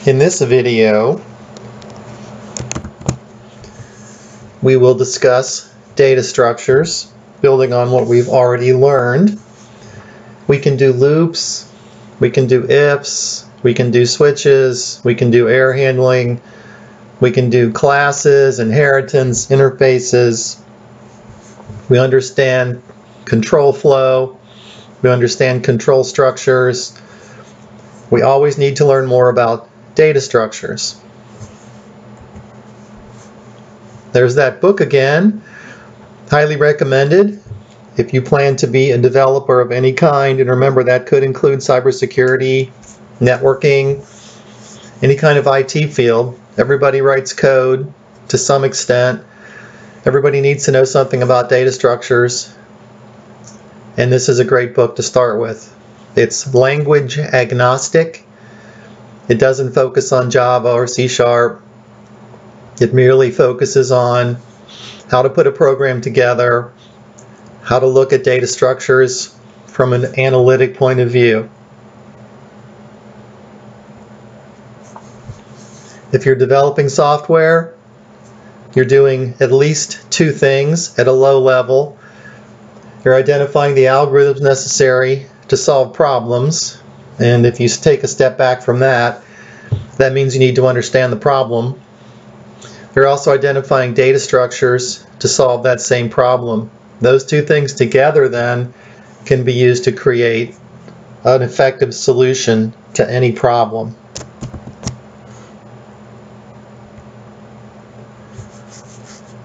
In this video, we will discuss data structures, building on what we've already learned. We can do loops, we can do ifs, we can do switches, we can do error handling, we can do classes, inheritance, interfaces. We understand control flow, we understand control structures. We always need to learn more about data structures. There's that book again, highly recommended if you plan to be a developer of any kind, and remember that could include cybersecurity, networking, any kind of IT field. Everybody writes code to some extent. Everybody needs to know something about data structures, and this is a great book to start with. It's language agnostic. It doesn't focus on Java or C#. It merely focuses on how to put a program together, how to look at data structures from an analytic point of view. If you're developing software, you're doing at least two things at a low level. You're identifying the algorithms necessary to solve problems, and if you take a step back from that, that means you need to understand the problem. You're also identifying data structures to solve that same problem. Those two things together then can be used to create an effective solution to any problem.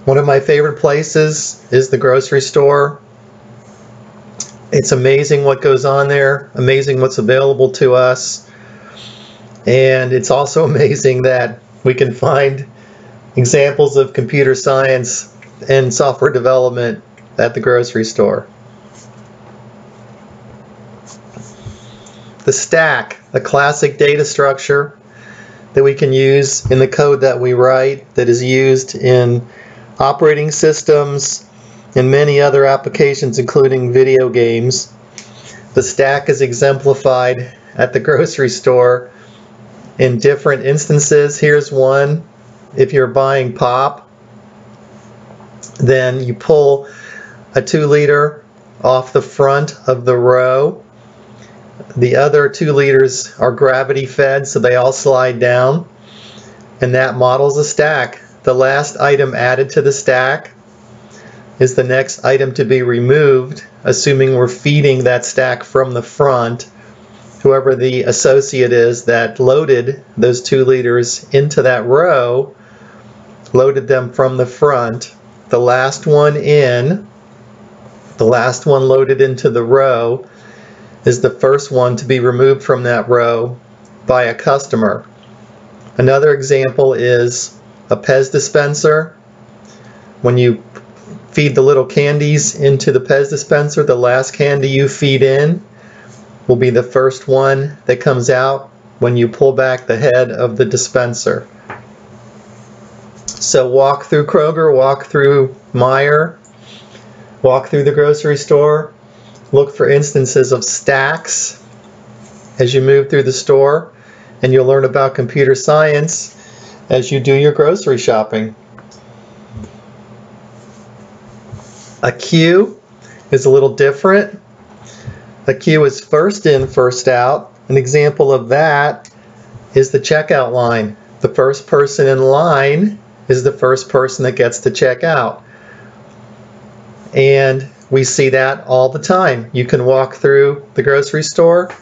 One of my favorite places is the grocery store. It's amazing what goes on there, amazing what's available to us, and it's also amazing that we can find examples of computer science and software development at the grocery store. The stack, a classic data structure that we can use in the code that we write, that is used in operating systems and many other applications, including video games. The stack is exemplified at the grocery store in different instances. Here's one. If you're buying pop, then you pull a 2-liter off the front of the row. The other 2 liters are gravity fed, so they all slide down, and that models a stack. The last item added to the stack is the next item to be removed, assuming we're feeding that stack from the front. Whoever the associate is that loaded those 2 liters into that row, loaded them from the front. The last one in, the last one loaded into the row, is the first one to be removed from that row by a customer. Another example is a Pez dispenser. When you feed the little candies into the Pez dispenser, the last candy you feed in will be the first one that comes out when you pull back the head of the dispenser. So walk through Kroger, walk through Meijer, walk through the grocery store, look for instances of stacks as you move through the store, and you'll learn about computer science as you do your grocery shopping. A queue is a little different. A queue is first in, first out. An example of that is the checkout line. The first person in line is the first person that gets to check out. And we see that all the time. You can walk through the grocery store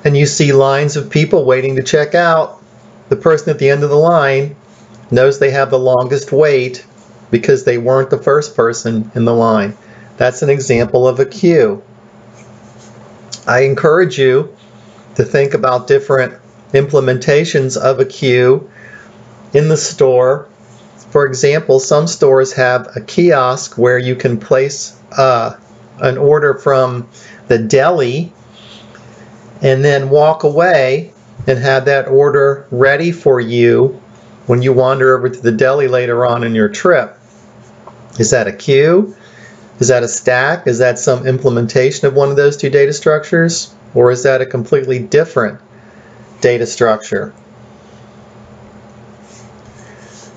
and you see lines of people waiting to check out. The person at the end of the line knows they have the longest wait because they weren't the first person in the line. That's an example of a queue. I encourage you to think about different implementations of a queue in the store. For example, some stores have a kiosk where you can place an order from the deli and then walk away and have that order ready for you when you wander over to the deli later on in your trip. Is that a queue? Is that a stack? Is that some implementation of one of those two data structures? or is that a completely different data structure?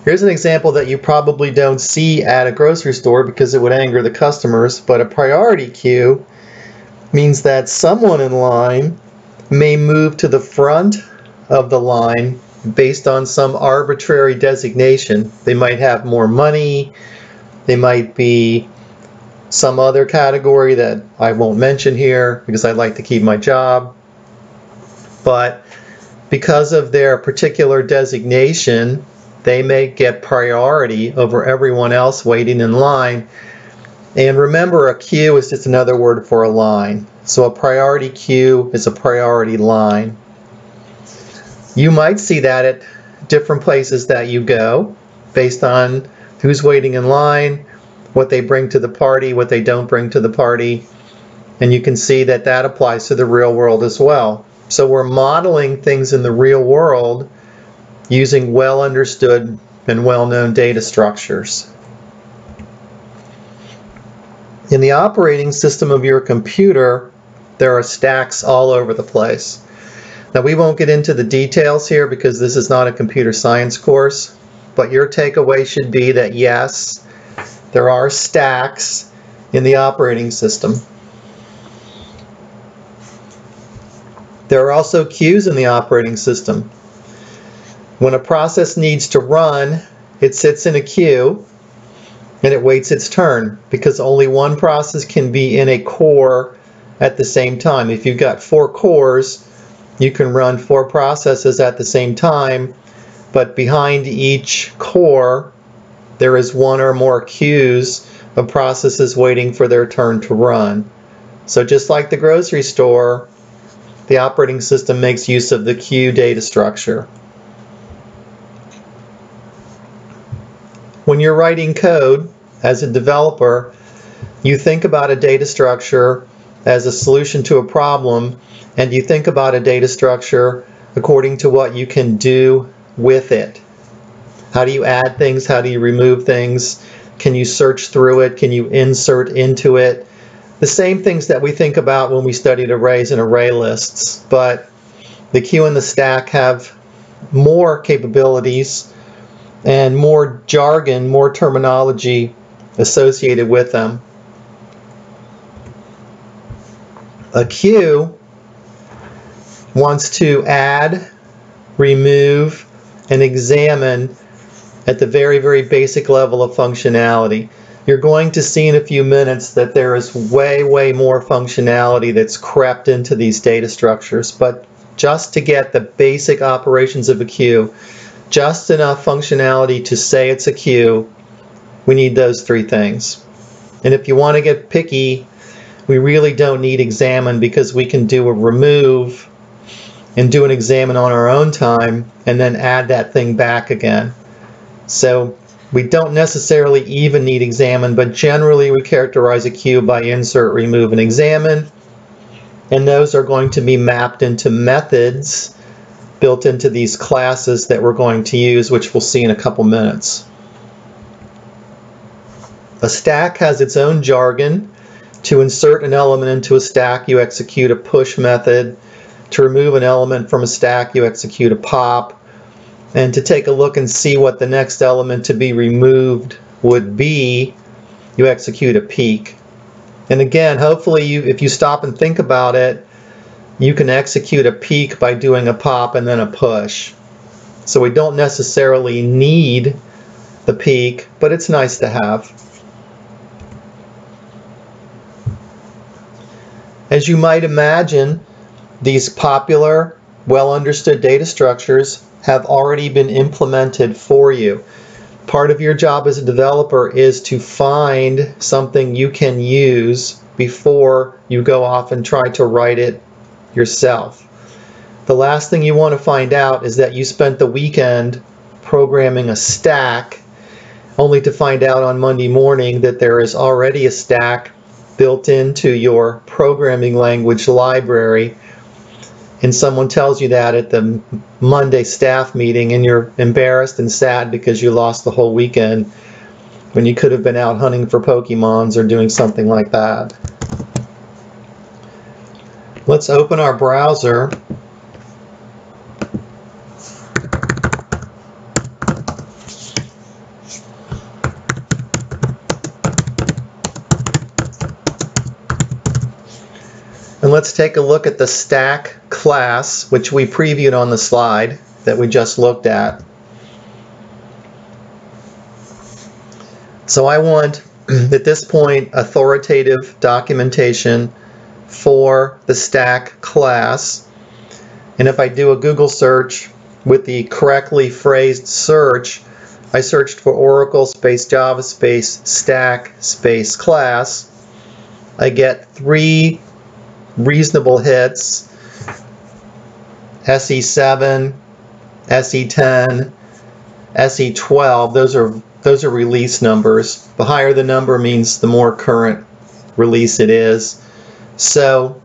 Here's an example that you probably don't see at a grocery store because it would anger the customers, but a priority queue means that someone in line may move to the front of the line based on some arbitrary designation. They might have more money, they might be some other category that I won't mention here because I'd like to keep my job. But because of their particular designation, they may get priority over everyone else waiting in line. And remember, a queue is just another word for a line. So a priority queue is a priority line. You might see that at different places that you go based on who's waiting in line, what they bring to the party, what they don't bring to the party. And you can see that that applies to the real world as well. So we're modeling things in the real world using well understood and well-known data structures. In the operating system of your computer, there are stacks all over the place. Now, we won't get into the details here because this is not a computer science course, but your takeaway should be that yes, there are stacks in the operating system. There are also queues in the operating system. When a process needs to run, it sits in a queue and it waits its turn because only one process can be in a core at the same time. If you've got 4 cores, you can run 4 processes at the same time, but behind each core there is 1 or more queues of processes waiting for their turn to run. So just like the grocery store, the operating system makes use of the queue data structure. When you're writing code as a developer, you think about a data structure as a solution to a problem, and you think about a data structure according to what you can do with it. How do you add things? How do you remove things? Can you search through it? Can you insert into it? The same things that we think about when we studied arrays and array lists, but the queue and the stack have more capabilities and more jargon, more terminology associated with them. A queue wants to add, remove, and examine at the very, very basic level of functionality. You're going to see in a few minutes that there is way, way more functionality that's crept into these data structures, but just to get the basic operations of a queue, just enough functionality to say it's a queue, we need those 3 things. And if you want to get picky, we really don't need examine because we can do a remove and do an examine on our own time and then add that thing back again. So we don't necessarily even need examine, but generally we characterize a queue by insert, remove, and examine. And those are going to be mapped into methods built into these classes that we're going to use, which we'll see in a couple minutes. A stack has its own jargon. To insert an element into a stack, you execute a push method. To remove an element from a stack, you execute a pop. And to take a look and see what the next element to be removed would be, you execute a peek. And again, hopefully if you stop and think about it, you can execute a peek by doing a pop and then a push. So we don't necessarily need the peek, but it's nice to have. As you might imagine, these popular, well understood data structures have already been implemented for you. Part of your job as a developer is to find something you can use before you go off and try to write it yourself. The last thing you want to find out is that you spent the weekend programming a stack only to find out on Monday morning that there is already a stack built into your programming language library, and someone tells you that at the Monday staff meeting and you're embarrassed and sad because you lost the whole weekend when you could have been out hunting for Pokemons or doing something like that. Let's open our browser. And let's take a look at the stack class, which we previewed on the slide that we just looked at. So I want, at this point, authoritative documentation for the stack class. And if I do a Google search with the correctly phrased search, I searched for Oracle space Java space stack space class. I get 3 reasonable hits: SE7, SE10, SE12. Those are release numbers. The higher the number means the more current release it is. So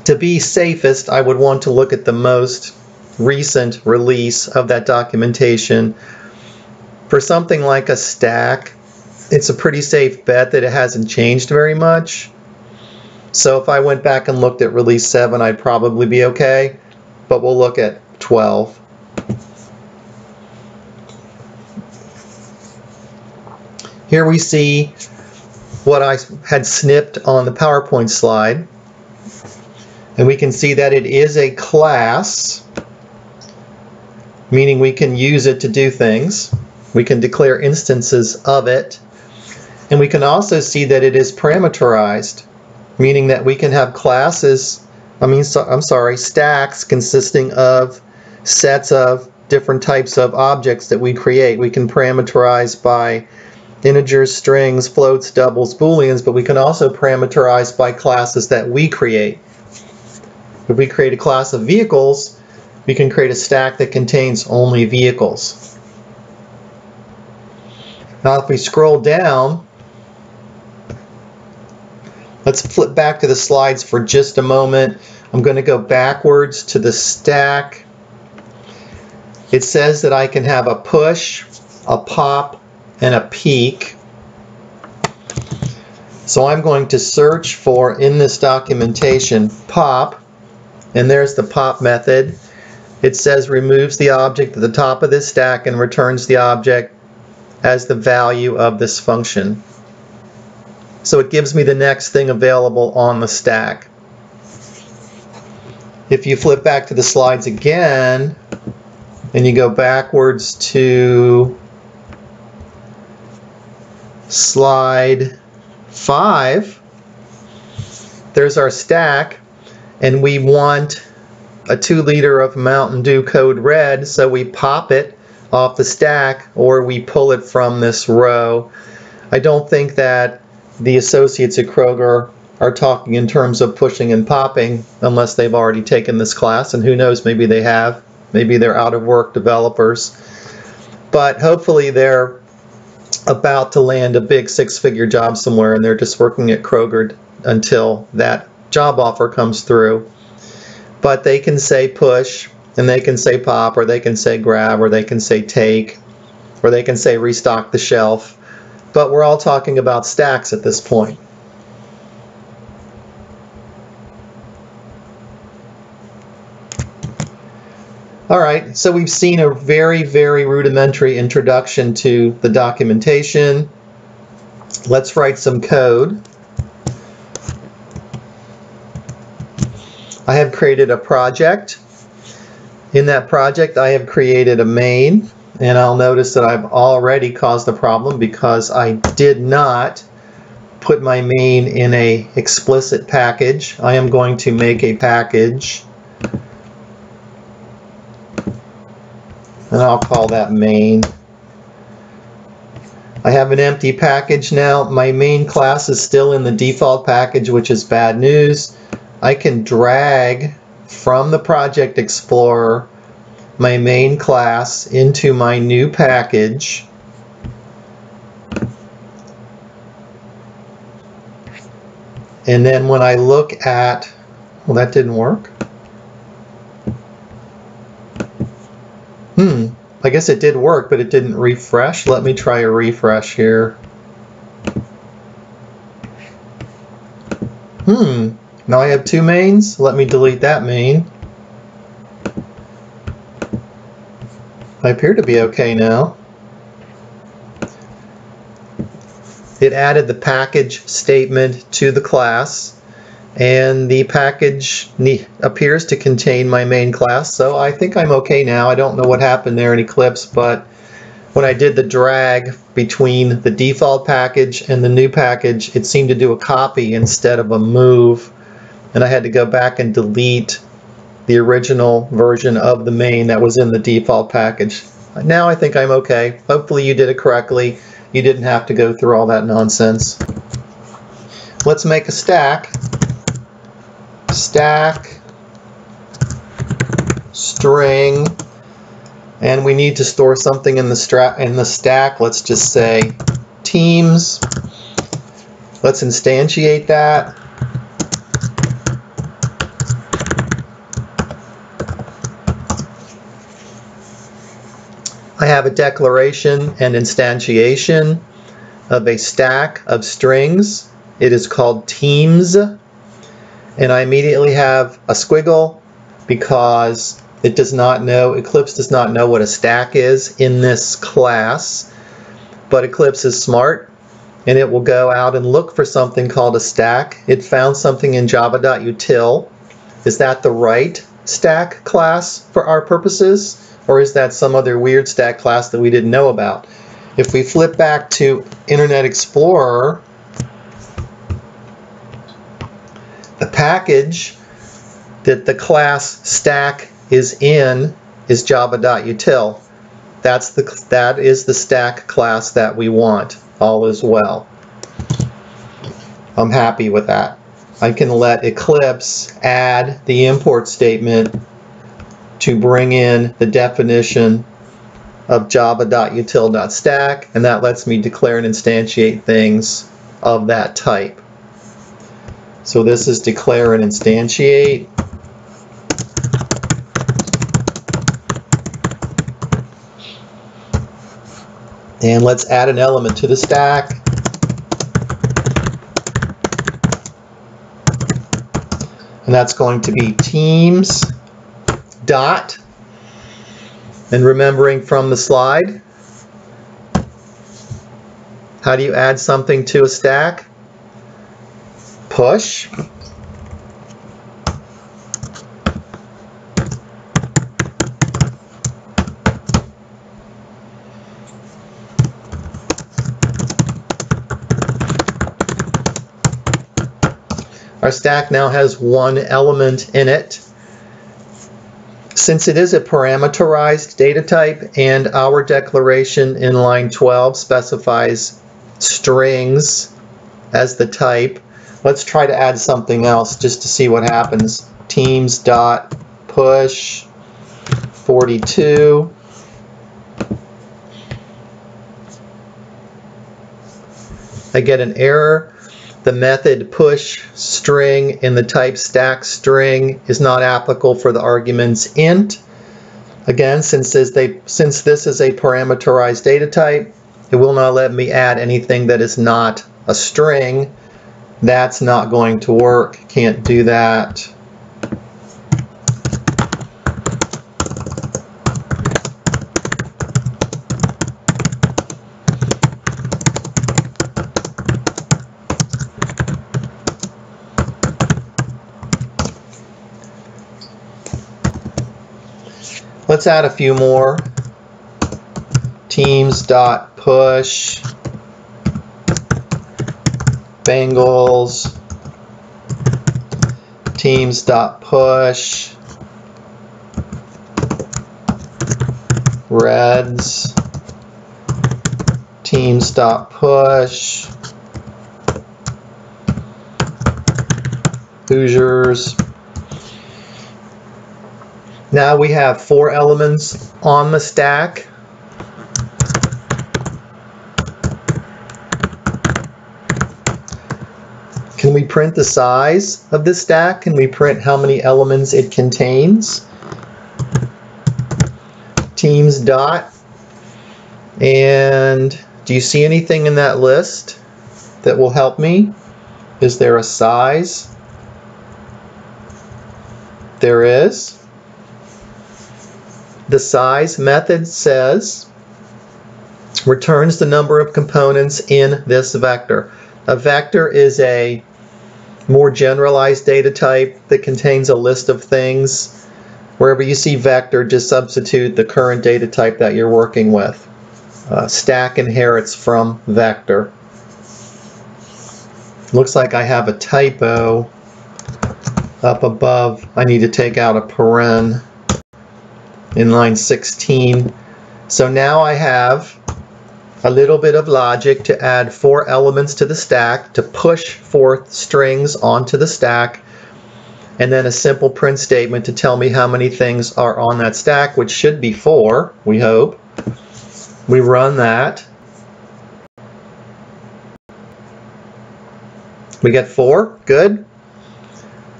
to be safest, I would want to look at the most recent release of that documentation. For something like a stack, it's a pretty safe bet that it hasn't changed very much. So if I went back and looked at release 7, I'd probably be okay, but we'll look at 12. Here we see what I had snipped on the PowerPoint slide, and we can see that it is a class, meaning we can use it to do things. We can declare instances of it, and we can also see that it is parameterized, meaning that we can have stacks consisting of sets of different types of objects that we create. We can parameterize by integers, strings, floats, doubles, booleans, but we can also parameterize by classes that we create. If we create a class of vehicles, we can create a stack that contains only vehicles. Now if we scroll down, let's flip back to the slides for just a moment. I'm going to go backwards to the stack. It says that I can have a push, a pop, and a peek. So I'm going to search for, in this documentation, pop, and there's the pop method. It says removes the object at the top of this stack and returns the object as the value of this function. So it gives me the next thing available on the stack. If you flip back to the slides again, and you go backwards to slide 5, there's our stack, and we want a 2-liter of Mountain Dew Code Red, so we pop it off the stack or we pull it from this row. I don't think that the associates at Kroger are talking in terms of pushing and popping unless they've already taken this class, and who knows, maybe they have. Maybe they're out of work developers. But hopefully they're about to land a big 6-figure job somewhere and they're just working at Kroger until that job offer comes through. But they can say push, and they can say pop, or they can say grab, or they can say take, or they can say restock the shelf. But we're all talking about stacks at this point. Alright, so we've seen a very, very rudimentary introduction to the documentation. Let's write some code. I have created a project. In that project, I have created a main, and I'll notice that I've already caused a problem because I did not put my main in a explicit package. I am going to make a package, and I'll call that main. I have an empty package now. My main class is still in the default package, which is bad news. I can drag from the Project Explorer my main class into my new package. And then when I look at, well, that didn't work. I guess it did work, but it didn't refresh. Let me try a refresh here. Now I have two mains. Let me delete that main. I appear to be okay now. It added the package statement to the class, and the package appears to contain my main class, so I think I'm okay now. I don't know what happened there in Eclipse, but when I did the drag between the default package and the new package, it seemed to do a copy instead of a move, and I had to go back and delete the original version of the main that was in the default package. Now I think I'm okay. Hopefully you did it correctly. You didn't have to go through all that nonsense. Let's make a stack. Stack string, and we need to store something in the stack. Let's just say teams. Let's instantiate that. I have a declaration and instantiation of a stack of strings. It is called teams, and I immediately have a squiggle because it does not know, Eclipse does not know what a stack is in this class, but Eclipse is smart and it will go out and look for something called a stack. It found something in java.util. Is that the right stack class for our purposes? Or is that some other weird stack class that we didn't know about? If we flip back to Internet Explorer, the package that the class stack is in is java.util. That is the stack class that we want. All is well. I'm happy with that. I can let Eclipse add the import statement to bring in the definition of java.util.stack, and that lets me declare and instantiate things of that type. So this is declare and instantiate. And let's add an element to the stack. And that's going to be teams dot, and remembering from the slide, how do you add something to a stack? Push. Our stack now has one element in it. Since it is a parameterized data type and our declaration in line 12 specifies strings as the type, let's try to add something else just to see what happens. Teams dot push 42. I get an error. The method push string in the type stack string is not applicable for the arguments int. Again, since this is a parameterized data type, it will not let me add anything that is not a string. That's not going to work. Can't do that. Let's add a few more. Teams.push Bengals. Teams.push Reds. Teams.push Hoosiers. Now we have 4 elements on the stack. Can we print the size of this stack? Can we print how many elements it contains? Teams dot. And do you see anything in that list that will help me? Is there a size? There is. The size method says returns the number of components in this vector. A vector is a more generalized data type that contains a list of things. Wherever you see vector, just substitute the current data type that you're working with. Stack inherits from vector. Looks like I have a typo up above. I need to take out a paren in line 16. So now I have a little bit of logic to add 4 elements to the stack to push forth strings onto the stack, and then a simple print statement to tell me how many things are on that stack, which should be 4, we hope. We run that. We get 4, good.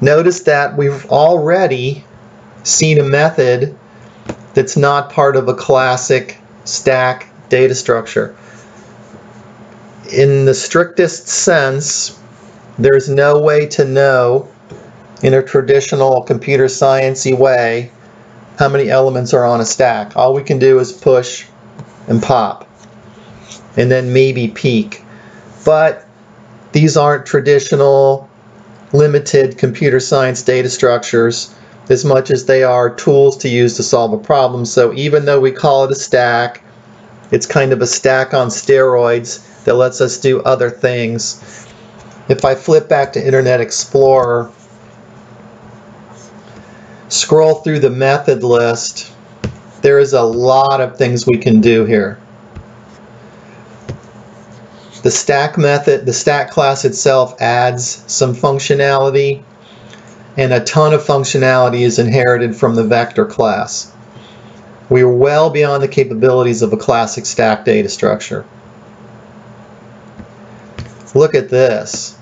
Notice that we've already seen a method that's not part of a classic stack data structure. In the strictest sense, there's no way to know in a traditional computer sciencey way how many elements are on a stack. All we can do is push and pop and then maybe peek. But these aren't traditional limited computer science data structures as much as they are tools to use to solve a problem. So even though we call it a stack, it's kind of a stack on steroids that lets us do other things. If I flip back to Internet Explorer, scroll through the method list, there is a lot of things we can do here. The stack method, the stack class itself adds some functionality, and a ton of functionality is inherited from the vector class. We are well beyond the capabilities of a classic stack data structure. Look at this.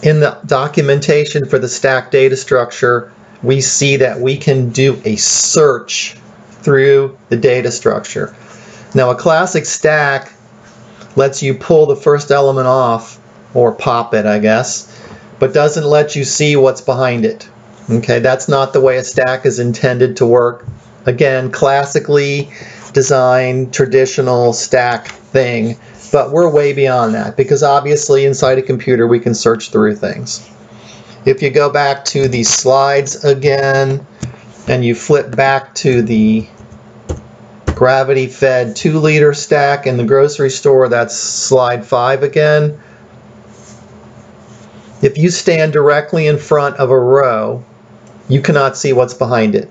In the documentation for the stack data structure, we see that we can do a search through the data structure. Now, a classic stack lets you pull the first element off, or pop it, I guess, but doesn't let you see what's behind it. Okay, that's not the way a stack is intended to work. Again, classically designed, traditional stack thing, but we're way beyond that because obviously inside a computer we can search through things. If you go back to the slides again and you flip back to the gravity-fed 2-liter stack in the grocery store, that's slide 5 again. If you stand directly in front of a row, you cannot see what's behind it.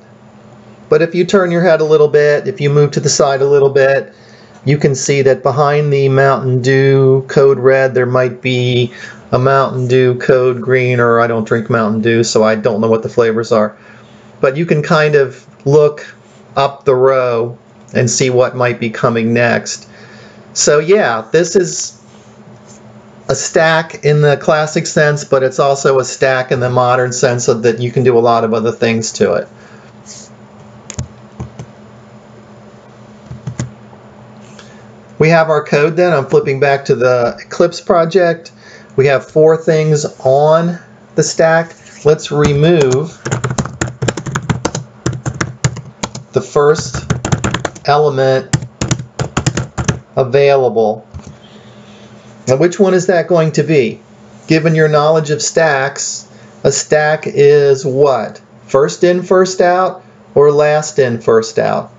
But if you turn your head a little bit, if you move to the side a little bit, you can see that behind the Mountain Dew code red, there might be a Mountain Dew code green, or I don't drink Mountain Dew, so I don't know what the flavors are. But you can kind of look up the row and see what might be coming next. So yeah, this is a stack in the classic sense, but it's also a stack in the modern sense so that you can do a lot of other things to it. We have our code then. I'm flipping back to the Eclipse project. We have 4 things on the stack. Let's remove the first element available. Now, which one is that going to be? Given your knowledge of stacks, a stack is what? First in, first out, or last in, first out?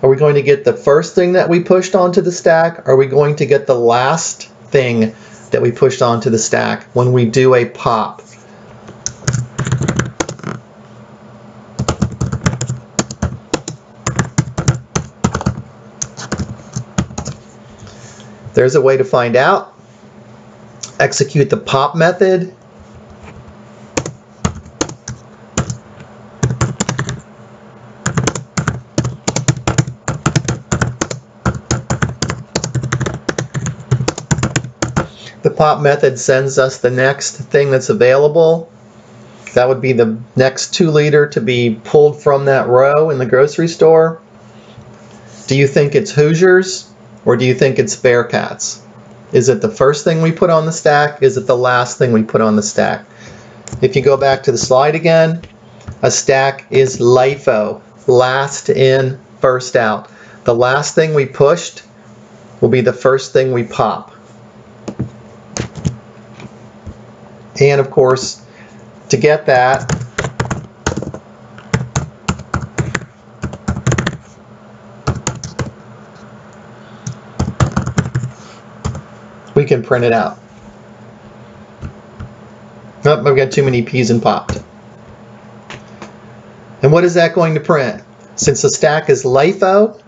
Are we going to get the first thing that we pushed onto the stack? Or are we going to get the last thing that we pushed onto the stack when we do a pop? There's a way to find out. Execute the pop method. The pop method sends us the next thing that's available. That would be the next 2-liter to be pulled from that row in the grocery store. Do you think it's Hoosiers or do you think it's Bearcats? Is it the first thing we put on the stack? Is it the last thing we put on the stack? If you go back to the slide again, a stack is LIFO, last in, first out. The last thing we pushed will be the first thing we pop. And of course, to get that, we can print it out. Oh, I've got too many P's and popped. And what is that going to print? Since the stack is LIFO,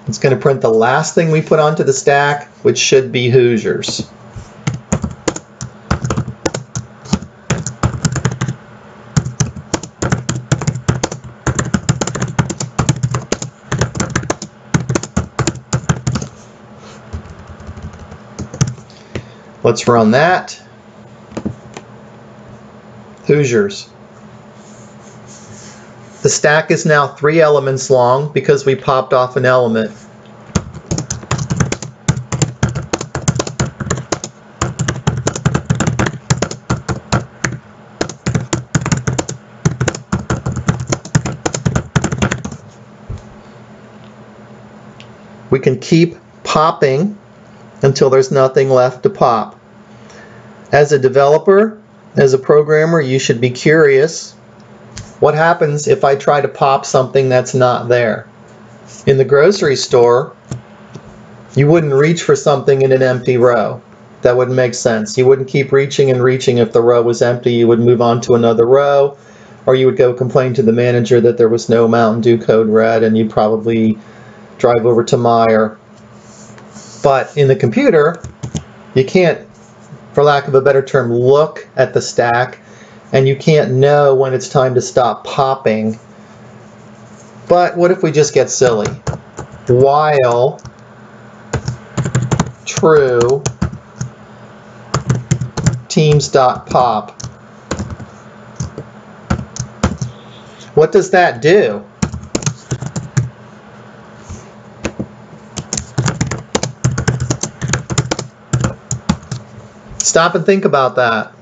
it's going to print the last thing we put onto the stack, which should be Hoosiers. Let's run that. Hoosiers. The stack is now 3 elements long because we popped off an element. We can keep popping until there's nothing left to pop. As a developer, as a programmer, you should be curious, what happens if I try to pop something that's not there? In the grocery store, you wouldn't reach for something in an empty row. That wouldn't make sense. You wouldn't keep reaching and reaching if the row was empty. You would move on to another row, or you would go complain to the manager that there was no Mountain Dew Code Red, and you'd probably drive over to Meijer. But in the computer, you can't, for lack of a better term, look at the stack, and you can't know when it's time to stop popping. But what if we just get silly? While true teams.pop. What does that do? Stop and think about that.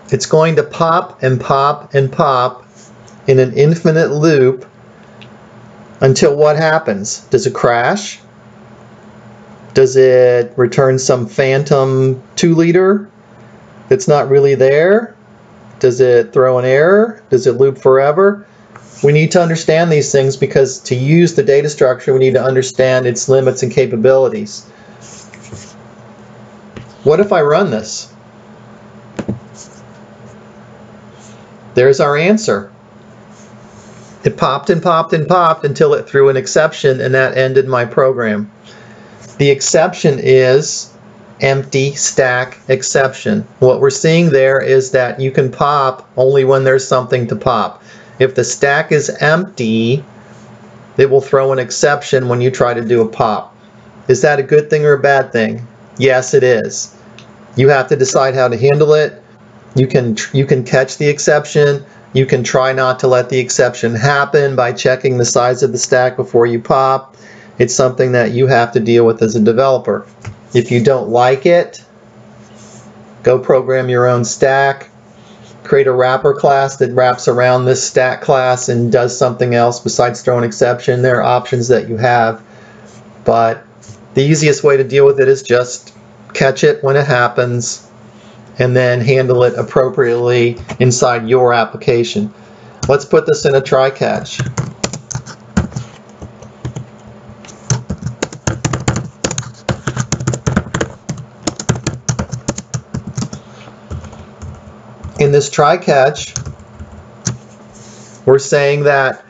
It's going to pop and pop and pop in an infinite loop until what happens? Does it crash? Does it return some phantom 2-liter that's not really there? Does it throw an error? Does it loop forever? We need to understand these things because to use the data structure, we need to understand its limits and capabilities. What if I run this? There's our answer. It popped and popped and popped until it threw an exception, and that ended my program. The exception is empty stack exception. What we're seeing there is that you can pop only when there's something to pop. If the stack is empty, it will throw an exception when you try to do a pop. Is that a good thing or a bad thing? Yes, it is. You have to decide how to handle it. You can catch the exception. You can try not to let the exception happen by checking the size of the stack before you pop. It's something that you have to deal with as a developer. If you don't like it, go program your own stack. Create a wrapper class that wraps around this stack class and does something else besides throw an exception. There are options that you have, but the easiest way to deal with it is just catch it when it happens and then handle it appropriately inside your application. Let's put this in a try catch. In this try catch, we're saying that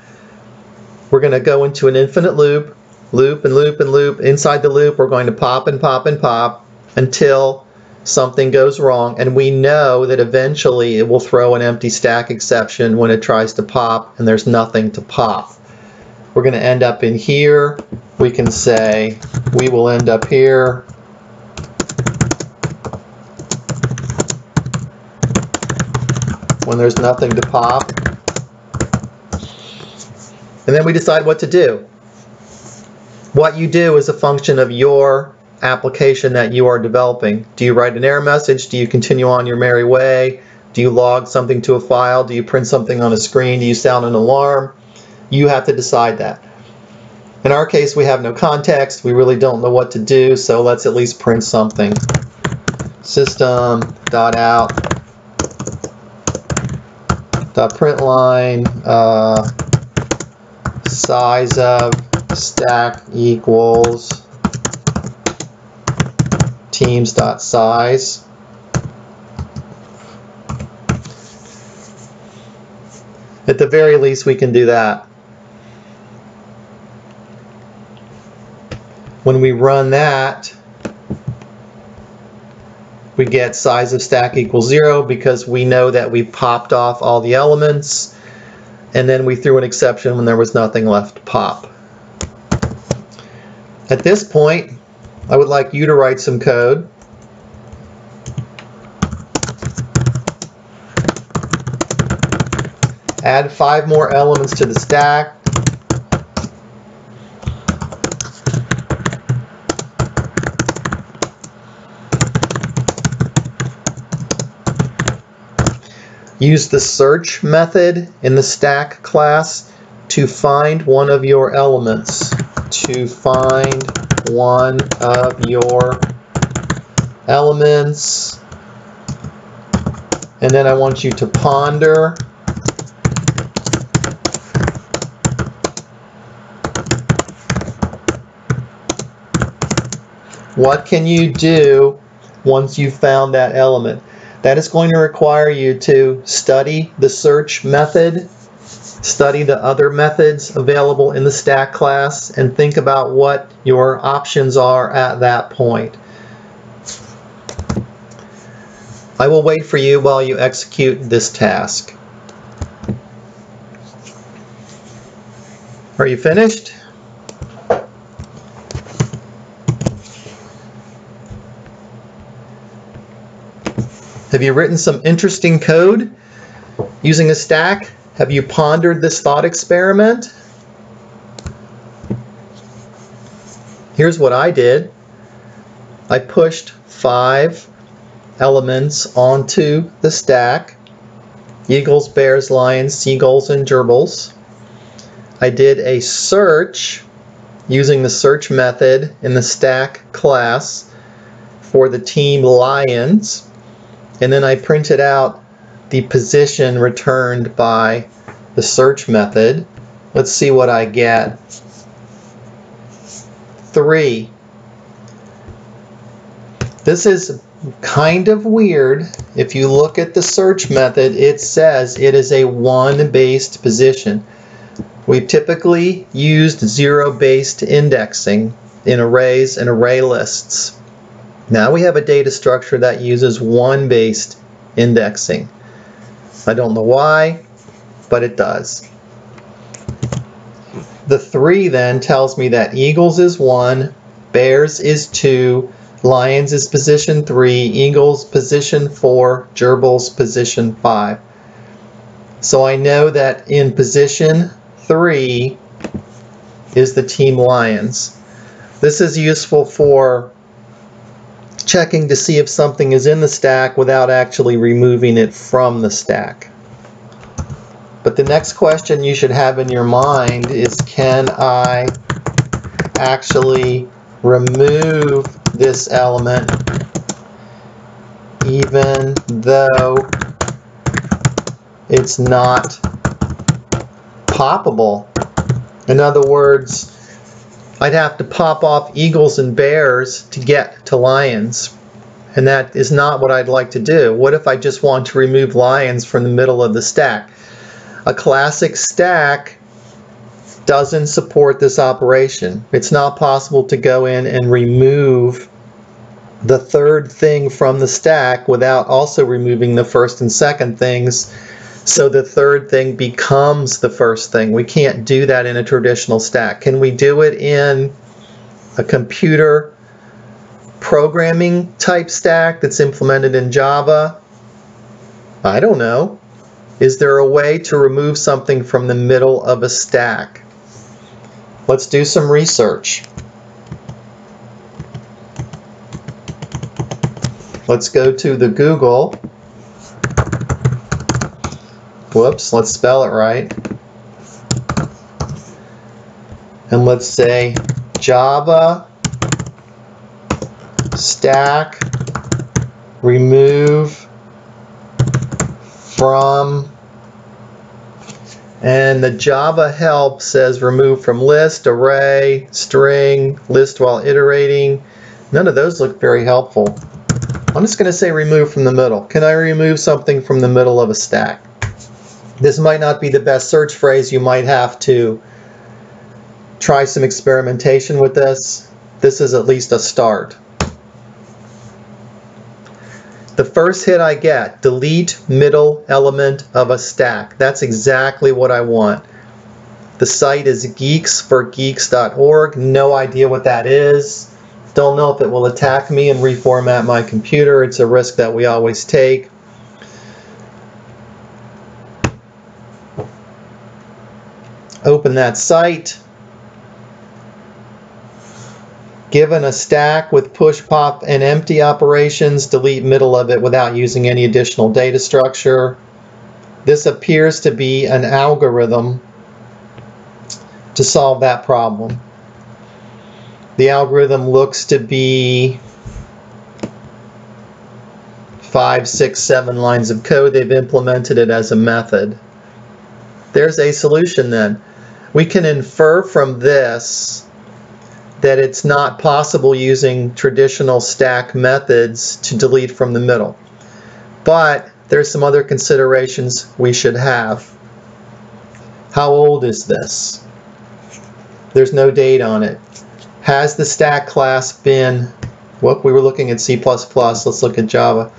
we're going to go into an infinite loop, loop and loop and loop. Inside the loop, we're going to pop and pop and pop until something goes wrong, and we know that eventually it will throw an empty stack exception when it tries to pop and there's nothing to pop. We're going to end up in here. We can say we will end up here. When there's nothing to pop. And then we decide what to do. What you do is a function of your application that you are developing. Do you write an error message? Do you continue on your merry way? Do you log something to a file? Do you print something on a screen? Do you sound an alarm? You have to decide that. In our case, we have no context. We really don't know what to do, so let's at least print something. System.out.println size of stack equals teams.size. At the very least, we can do that. When we run that, we get size of stack equals 0 because we know that we popped off all the elements, and then we threw an exception when there was nothing left to pop. At this point, I would like you to write some code. Add 5 more elements to the stack. Use the search method in the stack class to find one of your elements. To find one of your elements. And then I want you to ponder what can you do once you've found that element. That is going to require you to study the search method, study the other methods available in the stack class, and think about what your options are at that point. I will wait for you while you execute this task. Are you finished? Have you written some interesting code using a stack? Have you pondered this thought experiment? Here's what I did. I pushed 5 elements onto the stack. Eagles, bears, lions, seagulls, and gerbils. I did a search using the search method in the stack class for the team lions. And then I printed out the position returned by the search method. Let's see what I get. 3. This is kind of weird. If you look at the search method, it says it is a 1-based position. We've typically used 0-based indexing in arrays and array lists. Now we have a data structure that uses 1-based indexing. I don't know why, but it does. The 3 then tells me that eagles is 1, bears is 2, lions is position 3, eagles position 4, gerbils position 5. So I know that in position 3 is the team lions. This is useful for checking to see if something is in the stack without actually removing it from the stack. But the next question you should have in your mind is, can I actually remove this element even though it's not poppable? In other words, I'd have to pop off eagles and bears to get to lions, and that is not what I'd like to do. What if I just want to remove lions from the middle of the stack? A classic stack doesn't support this operation. It's not possible to go in and remove the 3rd thing from the stack without also removing the 1st and 2nd things, so the 3rd thing becomes the 1st thing. We can't do that in a traditional stack. Can we do it in a computer programming type stack that's implemented in Java? I don't know. Is there a way to remove something from the middle of a stack? Let's do some research. Let's go to the Google. Whoops, let's spell it right. And let's say Java stack remove from, and the Java help says remove from list, array, string, list while iterating. None of those look very helpful. I'm just going to say remove from the middle. Can I remove something from the middle of a stack? This might not be the best search phrase. You might have to try some experimentation with this. This is at least a start. The first hit I get, delete middle element of a stack. That's exactly what I want. The site is geeksforgeeks.org. No idea what that is. Don't know if it will attack me and reformat my computer. It's a risk that we always take. Open that site. Given a stack with push, pop, and empty operations, delete middle of it without using any additional data structure. This appears to be an algorithm to solve that problem. The algorithm looks to be 5, 6, 7 lines of code. They've implemented it as a method. There's a solution then. We can infer from this that it's not possible using traditional stack methods to delete from the middle. But there's some other considerations we should have. How old is this? There's no date on it. Has the stack class been, well, we were looking at C++, let's look at Java.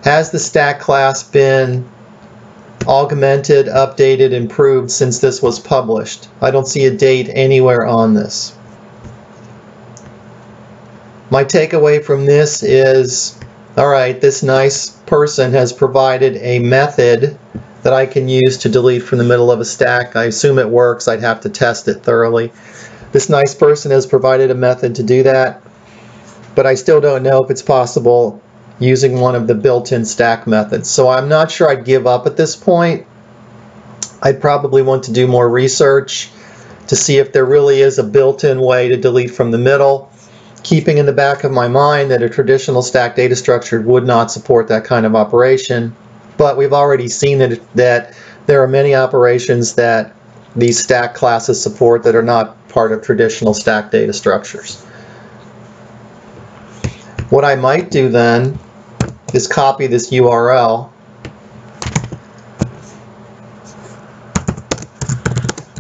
Has the stack class been augmented, updated, improved since this was published? I don't see a date anywhere on this. My takeaway from this is, all right, this nice person has provided a method that I can use to delete from the middle of a stack. I assume it works. I'd have to test it thoroughly. This nice person has provided a method to do that, but I still don't know if it's possible using one of the built-in stack methods. So I'm not sure I'd give up at this point. I'd probably want to do more research to see if there really is a built-in way to delete from the middle, keeping in the back of my mind that a traditional stack data structure would not support that kind of operation. But we've already seen that there are many operations that these stack classes support that are not part of traditional stack data structures. What I might do then is copy this URL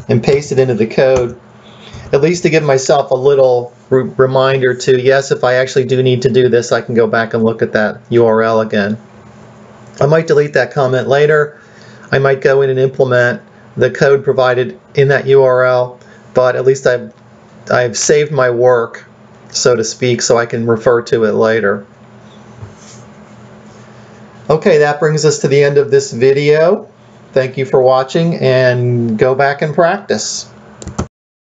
and paste it into the code, at least to give myself a little reminder to, yes, if I actually do need to do this, I can go back and look at that URL again. I might delete that comment later. I might go in and implement the code provided in that URL, but at least I've saved my work, so to speak, so I can refer to it later. Okay, that brings us to the end of this video. Thank you for watching, and go back and practice.